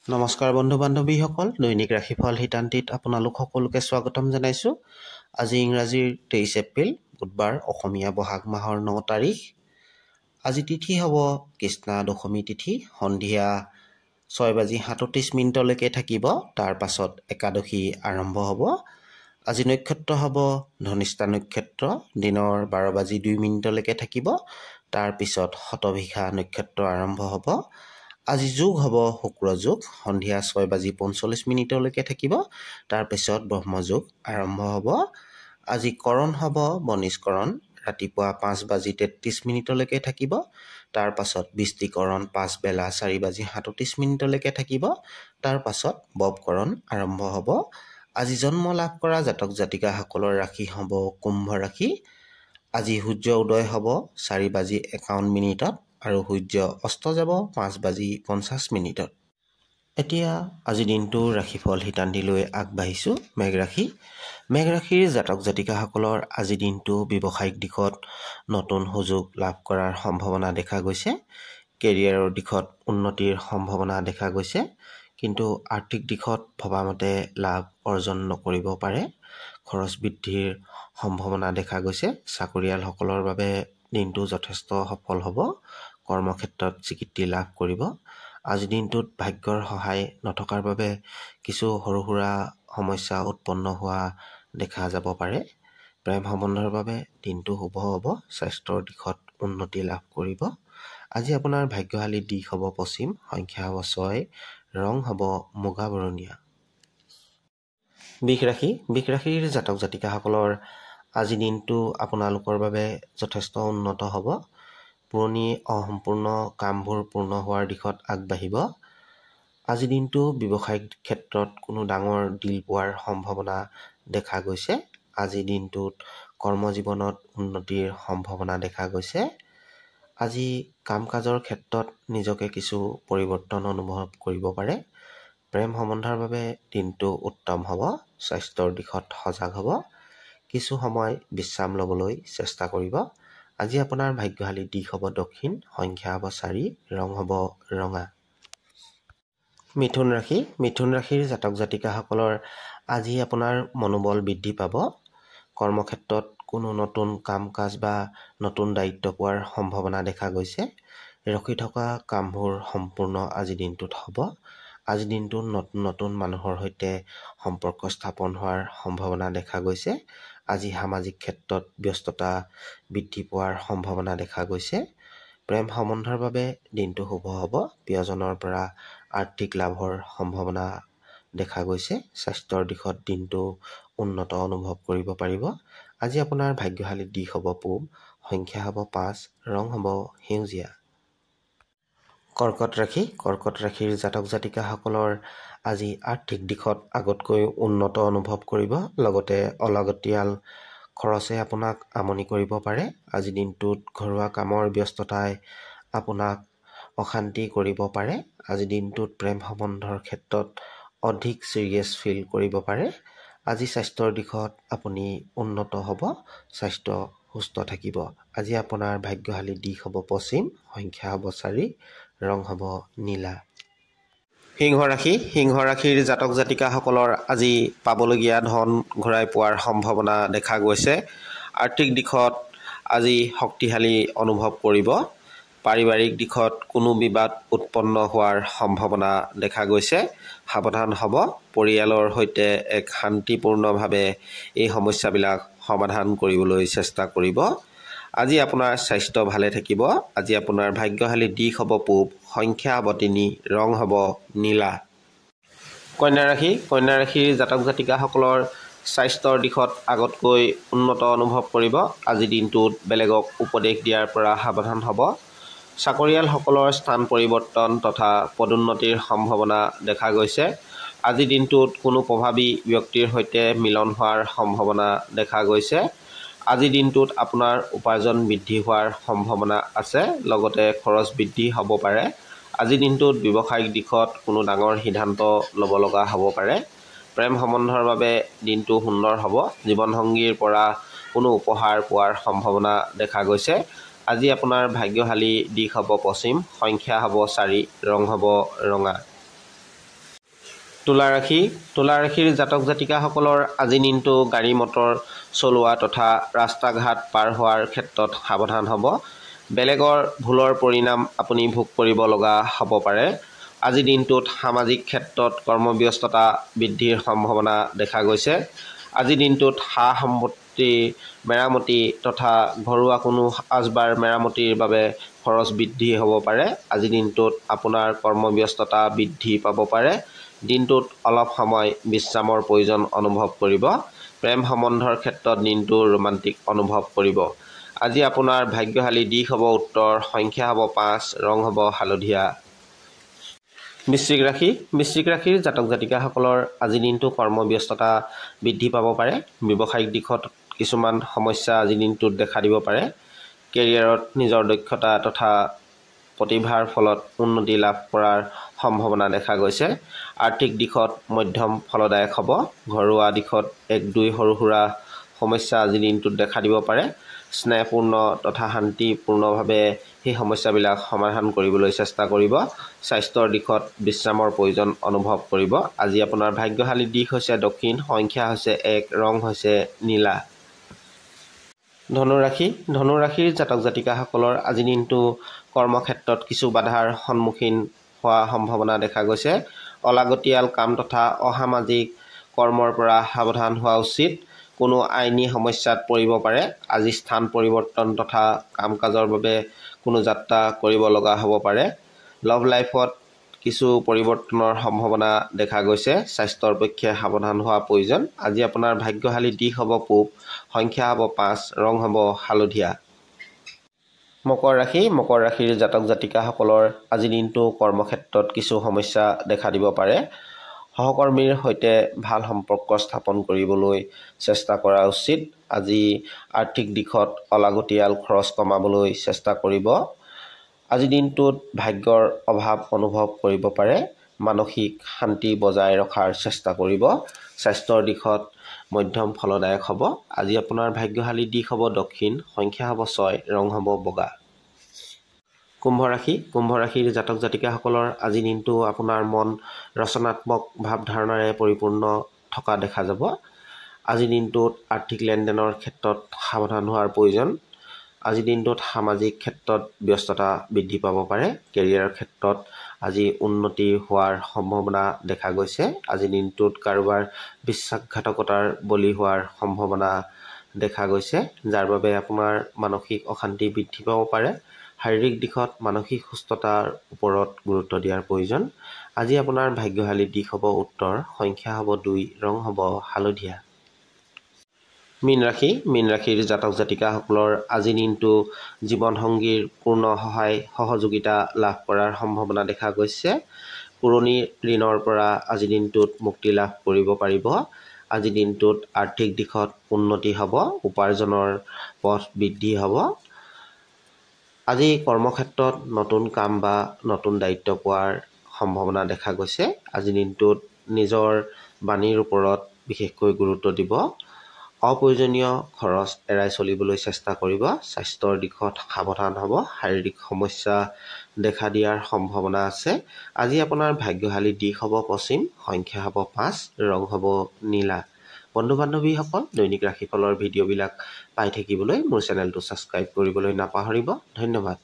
নমস্কাৰ বন্ধু বান্ধৱীসকল, দৈনিক ৰাশিফল হিতান্তিত আপোনালোক সকলোকে স্বাগতম জনাইছোঁ। আজি ইংৰাজীৰ 23 এপ্ৰিল বুধবাৰ, অসমীয়া বহাগ মাহৰ 9 তাৰিখ। আজি তিথি হ'ব কৃষ্ণা দশমী তিথি, সন্ধিয়া 6:37 থাকিব। তাৰ পাছত একাদশী আৰম্ভ হ'ব। আজি নক্ষত্ৰ হ'ব ধনিষ্ঠা নক্ষত্ৰ, দিনৰ 12:02 থাকিব। তাৰ পিছত শতভিষা নক্ষত্ৰ আৰম্ভ হ'ব। আজি যোগ হ'ব শুক্ৰ যোগ, সন্ধিয়া 6:45 থাকিব। তাৰপিছত ব্ৰহ্মযোগ আৰম্ভ হ'ব। আজি কৰণ হ'ব বনিষ্কৰণ, ৰাতিপুৱা 5:33 থাকিব। তাৰ পাছত বৃষ্টিকৰণ পাছবেলা 4:37 থাকিব। তাৰ পাছত বৱকৰণ আৰম্ভ হ'ব। আজি জন্ম লাভ কৰা জাতক জাতিকাসকলৰ ৰাশি হ'ব কুম্ভ ৰাশি। আজি সূৰ্য উদয় হ'ব 4:51 আৰু সূৰ্য অস্ত যাব 5:50। এতিয়া আজিৰ দিনটো ৰাশিফল হিতান্তিলৈ আগবাঢ়িছোঁ। মেঘ ৰাশি। মেঘ ৰাশিৰ জাতক জাতিকাসকলৰ আজিৰ দিনটো ব্যৱসায়িক দিশত নতুন সুযোগ লাভ কৰাৰ সম্ভাৱনা দেখা গৈছে। কেৰিয়াৰৰ দিশত উন্নতিৰ সম্ভাৱনা দেখা গৈছে, কিন্তু আৰ্থিক দিশত ভবামতে লাভ অৰ্জন নকৰিব পাৰে। খৰচ বৃদ্ধিৰ সম্ভাৱনা দেখা গৈছে। চাকৰিয়ালসকলৰ বাবে দিনটো যথেষ্ট সফল হ'ব। কৰ্মক্ষেত্ৰত স্বীকৃতি লাভ কৰিব। আজিৰ দিনটোত ভাগ্যৰ সহায় নথকাৰ বাবে কিছু সৰু সুৰা সমস্যা উৎপন্ন হোৱা দেখা যাব পাৰে। প্ৰেম সম্বন্ধৰ বাবে দিনটো শুভ হ'ব। স্বাস্থ্যৰ দিশত উন্নতি লাভ কৰিব। আজি আপোনাৰ ভাগ্যশালী দিশ হ'ব পশ্চিম, সংখ্যা হ'ব 6, ৰং হ'ব মুগা বৰণীয়া। বৃষ ৰাশি। বৃষ ৰাশিৰ জাতক জাতিকাসকলৰ আজিৰ দিনটো আপোনালোকৰ বাবে যথেষ্ট উন্নত হ'ব। পুৰণি অসম্পূৰ্ণ কামবোৰ পূৰ্ণ হোৱাৰ দিশত আগবাঢ়িব। আজিৰ দিনটো ব্যৱসায়িক ক্ষেত্ৰত কোনো ডাঙৰ ডিল পোৱাৰ সম্ভাৱনা দেখা গৈছে। আজিৰ দিনটোত কৰ্মজীৱনত উন্নতিৰ সম্ভাৱনা দেখা গৈছে। আজি কাম কাজৰ ক্ষেত্ৰত নিজকে কিছু পৰিৱৰ্তন অনুভৱ কৰিব পাৰে। প্ৰেম সম্বন্ধৰ বাবে দিনটো উত্তম হ'ব। স্বাস্থ্যৰ দিশত সজাগ হ'ব। কিছু সময় বিশ্ৰাম ল'বলৈ চেষ্টা কৰিব। আজি আপোনাৰ ভাগ্যশালী দিশ হ'ব দক্ষিণ, সংখ্যা হ'ব 4, ৰং হ'ব ৰঙা। মিথুন ৰাশি। মিথুন ৰাশিৰ জাতক জাতিকাসকলৰ আজি আপোনাৰ মনোবল বৃদ্ধি পাব। কৰ্মক্ষেত্ৰত কোনো নতুন কাম কাজ বা নতুন দায়িত্ব পোৱাৰ সম্ভাৱনা দেখা গৈছে। ৰখি থকা কামবোৰ সম্পূৰ্ণ আজিৰ দিনটোত হ'ব। আজিৰ দিনটোত নতুন নতুন মানুহৰ সৈতে সম্পৰ্ক স্থাপন হোৱাৰ সম্ভাৱনা দেখা গৈছে। আজি সামাজিক ক্ষেত্ৰত ব্যস্ততা বৃদ্ধি পোৱাৰ সম্ভাৱনা দেখা গৈছে। প্ৰেম সম্বন্ধৰ বাবে দিনটো শুভ হ'ব। প্ৰিয়জনৰ পৰা আৰ্থিক লাভৰ সম্ভাৱনা দেখা গৈছে। স্বাস্থ্যৰ দিশত দিনটো উন্নত অনুভৱ কৰিব পাৰিব। আজি আপোনাৰ ভাগ্যশালী দিশ হ'ব পূব, সংখ্যা হ'ব 5, ৰং হ'ব সেউজীয়া। কৰ্কট ৰাশি। কৰ্কট ৰাশিৰ জাতক জাতিকাসকলৰ আজি আৰ্থিক দিশত আগতকৈ উন্নত অনুভৱ কৰিব। লগতে অলাগতিয়াল খৰচে আপোনাক আমনি কৰিব পাৰে। আজিৰ দিনটোত ঘৰুৱা কামৰ ব্যস্ততাই আপোনাক অশান্তি কৰিব পাৰে। আজিৰ দিনটোত প্ৰেম সম্বন্ধৰ ক্ষেত্ৰত অধিক চিৰিয়াছ ফিল কৰিব পাৰে। আজি স্বাস্থ্যৰ দিশত আপুনি উন্নত হ'ব। স্বাস্থ্য সুস্থ থাকিব। আজি আপোনাৰ ভাগ্যশালী দিশ হ'ব পশ্চিম, সংখ্যা হ'ব 4, ৰং হ'ব নীলা। সিংহ ৰাশি। সিংহ ৰাশিৰ জাতক জাতিকাসকলৰ আজি পাবলগীয়া ধন ঘূৰাই পোৱাৰ সম্ভাৱনা দেখা গৈছে। আৰ্থিক দিশত আজি শক্তিশালী অনুভৱ কৰিব। পাৰিবাৰিক দিশত কোনো বিবাদ উৎপন্ন হোৱাৰ সম্ভাৱনা দেখা গৈছে। সাৱধান হ'ব। পৰিয়ালৰ সৈতে এক শান্তিপূৰ্ণভাৱে এই সমস্যাবিলাক সমাধান কৰিবলৈ চেষ্টা কৰিব। আজি আপোনাৰ স্বাস্থ্য ভালে থাকিব। আজি আপোনাৰ ভাগ্যশালী দিশ হ'ব পূব, সংখ্যা হ'ব 3, ৰং হ'ব নীলা। কন্যা ৰাশি। কন্যা ৰাশিৰ জাতক জাতিকাসকলৰ স্বাস্থ্যৰ দিশত আগতকৈ উন্নত অনুভৱ কৰিব। আজিৰ দিনটোত বেলেগক উপদেশ দিয়াৰ পৰা সাৱধান হ'ব। চাকৰিয়ালসকলৰ স্থান পৰিৱৰ্তন তথা পদোন্নতিৰ সম্ভাৱনা দেখা গৈছে। আজিৰ দিনটোত কোনো প্ৰভাৱী ব্যক্তিৰ সৈতে মিলন হোৱাৰ সম্ভাৱনা দেখা গৈছে। আজিৰ দিনটোত আপোনাৰ উপাৰ্জন বৃদ্ধি হোৱাৰ সম্ভাৱনা আছে। লগতে খৰচ বৃদ্ধি হ'ব পাৰে। আজিৰ দিনটোত ব্যৱসায়িক দিশত কোনো ডাঙৰ সিদ্ধান্ত ল'ব লগা হ'ব পাৰে। প্ৰেম সম্বন্ধৰ বাবে দিনটো সুন্দৰ হ'ব। জীৱনসংগীৰ পৰা কোনো উপহাৰ পোৱাৰ সম্ভাৱনা দেখা গৈছে। আজি আপোনাৰ ভাগ্যশালী দিশ হ'ব পশ্চিম, সংখ্যা হ'ব 4, ৰং হ'ব ৰঙা। তুলা ৰাশিৰ জাতক জাতিকাসকলৰ আজি দিনটো গাড়ী মটৰ চলোৱা তথা ৰাস্তা ঘাট পাৰ হোৱাৰ ক্ষেত্ৰত সাৱধান হ'ব। বেলেগৰ ভুলৰ পৰিণাম আপুনি ভোগ কৰিব লগা হ'ব পাৰে। আজি দিনটোত সামাজিক ক্ষেত্ৰত কৰ্মব্যস্ততা বৃদ্ধিৰ সম্ভাৱনা দেখা গৈছে। আজি দিনটোত সা সম্পত্তি মেৰামতি তথা ঘৰুৱা কোনো আচবাৰ মেৰামতিৰ বাবে খৰচ বৃদ্ধি হ'ব পাৰে। আজি দিনটোত আপোনাৰ কৰ্মব্যস্ততা বৃদ্ধি পাব পাৰে। দিনটোত অলপ সময় বিশ্ৰামৰ প্ৰয়োজন অনুভৱ কৰিব। প্ৰেম সম্বন্ধৰ ক্ষেত্ৰত দিনটো ৰোমান্টিক অনুভৱ কৰিব। আজি আপোনাৰ ভাগ্যশালী দিশ হ'ব উত্তৰ, সংখ্যা হ'ব 5, ৰং হ'ব হালধীয়া। বৃশ্চিক ৰাশিৰ জাতক জাতিকাসকলৰ আজি দিনটো কৰ্মব্যস্ততা বৃদ্ধি পাব পাৰে। ব্যৱসায়িক দিশত কিছুমান সমস্যা আজি দিনটোত দেখা দিব পাৰে। কেৰিয়াৰত নিজৰ দক্ষতা তথা প্ৰতিভাৰ ফলত উন্নতি লাভ কৰাৰ সম্ভাৱনা দেখা গৈছে। আৰ্থিক দিশত মধ্যম ফলদায়ক হ'ব। ঘৰুৱা দিশত 1-2 সৰু সুৰা সমস্যা আজি দিনটোত দেখা দিব পাৰে। স্নেহপূৰ্ণ তথা শান্তিপূৰ্ণভাৱে সেই সমস্যাবিলাক সমাধান কৰিবলৈ চেষ্টা কৰিব। স্বাস্থ্যৰ দিশত বিশ্ৰামৰ প্ৰয়োজন অনুভৱ কৰিব। আজি আপোনাৰ ভাগ্যশালী দিশ হৈছে দক্ষিণ, সংখ্যা হৈছে 1, ৰং হৈছে নীলা। ধনুৰাশিৰ জাতক জাতিকাসকলৰ আজি দিনটো কৰ্মক্ষেত্ৰত কিছু বাধাৰ সন্মুখীন হোৱা সম্ভাৱনা দেখা গৈছে। অলাগতিয়াল কাম তথা অসামাজিক কৰ্মৰ পৰা সাৱধান হোৱা উচিত। কোনো আইনী সমস্যাত পৰিব পাৰে। আজি স্থান পৰিৱৰ্তন তথা কাম কাজৰ বাবে কোনো যাত্ৰা কৰিব লগা হ'ব পাৰে। লভ লাইফত কিছু পৰিৱৰ্তনৰ সম্ভাৱনা দেখা গৈছে। স্বাস্থ্যৰ পক্ষে সাৱধান হোৱা প্ৰয়োজন। আজি আপোনাৰ ভাগ্যশালী দিশ হ'ব পূব, সংখ্যা হ'ব 5, ৰং হ'ব হালধীয়া। মকৰ ৰাশিৰ জাতক জাতিকাসকলৰ আজি দিনটো কৰ্মক্ষেত্ৰত কিছু সমস্যা দেখা দিব পাৰে। সহকৰ্মীৰ সৈতে ভাল সম্পৰ্ক স্থাপন কৰিবলৈ চেষ্টা কৰা উচিত। আজি আৰ্থিক দিশত অলাগতিয়াল খৰচ কমাবলৈ চেষ্টা কৰিব। আজি দিনটোত ভাগ্যৰ অভাৱ অনুভৱ কৰিব পাৰে। মানসিক শান্তি বজাই ৰখাৰ চেষ্টা কৰিব। স্বাস্থ্যৰ দিশত মধ্যম ফলদায়ক হ'ব। আজি আপোনাৰ ভাগ্যশালী দিশ হ'ব দক্ষিণ, সংখ্যা হ'ব 6, ৰং হ'ব বগা। কুম্ভ ৰাশিৰ জাতক জাতিকাসকলৰ আজি দিনটো আপোনাৰ মন ৰচনাত্মক ভাৱধাৰণাৰে পৰিপূৰ্ণ থকা দেখা যাব। আজি দিনটোত আৰ্থিক লেনদেনৰ ক্ষেত্ৰত সাৱধান হোৱাৰ প্ৰয়োজন। আজি দিনটোত সামাজিক ক্ষেত্ৰত ব্যস্ততা বৃদ্ধি পাব পাৰে। কেৰিয়াৰৰ ক্ষেত্ৰত আজি উন্নতি হোৱাৰ সম্ভাৱনা দেখা গৈছে। আজি দিনটোত কাৰোবাৰ বিশ্বাসঘাতকতাৰ বলি হোৱাৰ সম্ভাৱনা দেখা গৈছে, যাৰ বাবে আপোনাৰ মানসিক অশান্তি বৃদ্ধি পাব পাৰে। শাৰীৰিক দিশত মানসিক সুস্থতাৰ ওপৰত গুৰুত্ব দিয়াৰ প্ৰয়োজন। আজি আপোনাৰ ভাগ্যশালী দিশ হ'ব উত্তৰ, সংখ্যা হ'ব 2, ৰং হ'ব হালধীয়া। মীন ৰাশিৰ জাতক জাতিকাসকলৰ আজি দিনটো জীৱনসংগীৰ পূৰ্ণ সহায় সহযোগিতা লাভ কৰাৰ সম্ভাৱনা দেখা গৈছে। পুৰণি ঋণৰ পৰা আজি দিনটোত মুক্তি লাভ কৰিব পাৰিব। আজি দিনটোত আৰ্থিক দিশত উন্নতি হ'ব। উপাৰ্জনৰ পথ বৃদ্ধি হ'ব। আজি কৰ্মক্ষেত্ৰত নতুন কাম বা নতুন দায়িত্ব পোৱাৰ সম্ভাৱনা দেখা গৈছে। আজি দিনটোত নিজৰ বাণীৰ ওপৰত বিশেষকৈ গুৰুত্ব দিব। অপ্ৰয়োজনীয় খৰচ এৰাই চলিবলৈ চেষ্টা কৰিব। স্বাস্থ্যৰ দিশত সাৱধান হ'ব। শাৰীৰিক সমস্যা দেখা দিয়াৰ সম্ভাৱনা আছে। আজি আপোনাৰ ভাগ্যশালী দিশ হ'ব পশ্চিম, সংখ্যা হ'ব 5, ৰং হ'ব নীলা। বন্ধু বান্ধৱীসকল, দৈনিক ৰাশিফলৰ ভিডিঅ'বিলাক পাই থাকিবলৈ মোৰ চেনেলটো ছাবস্ক্ৰাইব কৰিবলৈ নাপাহৰিব। ধন্যবাদ।